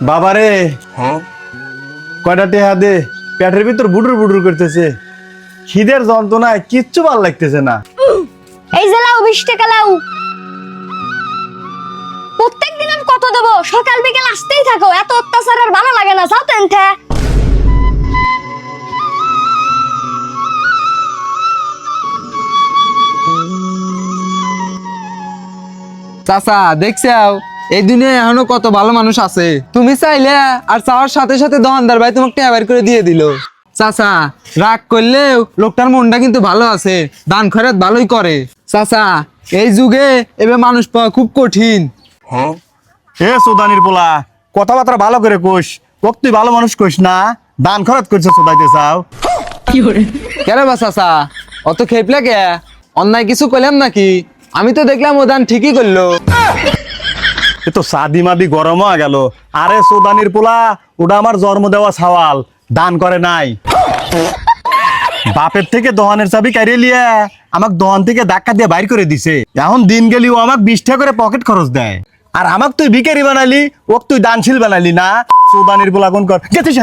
বাবারে কয়টা টেহা দে, পেটের ভিতর বুডুর বুডুর করতেছে, খিদের যন্ত্রণায় কিচ্ছু ভাল লাগতেছে না। এই যে লাউ 20 টাকা লাউ। প্রত্যেকদিন আমি কত দেবো? সকাল বিকেল আসতেই থাকো, এত অত্যাচার আর ভালো লাগে না। যাও তেনথে। চাচা দেখছাও এই দুনিয়ায় এখনো কত ভালো মানুষ আছে। তুমি চাইলে আর চাওয়ার সাথে সাথে দোকানদার ভাই তোমাকে টাকা বের করে দিয়ে দিল। চাচা রাগ করলেও লোকটার মনটা কিন্তু ভালো আছে, দান খয়রাত ভালোই করে। চাচা এই যুগে এবার মানুষ পাওয়া খুব কঠিন। হে সোদানির পোলা, কথাবার্তা ভালো করে কোষ। ওক তুই ভালো মানুষ কোষ না, দান খরচ করছে সোদাইতে চাও। কেন বা চাচা অত খেপলে কে? অন্যায় কিছু করলাম নাকি? আমি তো দেখলাম ও দান ঠিকই করলো। এ তো সাদি মাদি গরম হয়ে গেল। আরে সোদানির পোলা, ওটা আমার জন্ম দেওয়া ছাওয়াল, দান করে নাই। বাপের থেকে দোহানের চাবি কারিয়ে লিয়ে আমাক দোহান থেকে ধাক্কা দিয়ে বাইর করে দিছে। এখন দিন গেলি ও আমাক 20 টাকা করে পকেট খরচ দেয়। আর আমাক তুই ভিখারি বানালি, ওক তুই দানশীল বানালি না। সোদানির পোলা কোন কর গেছিস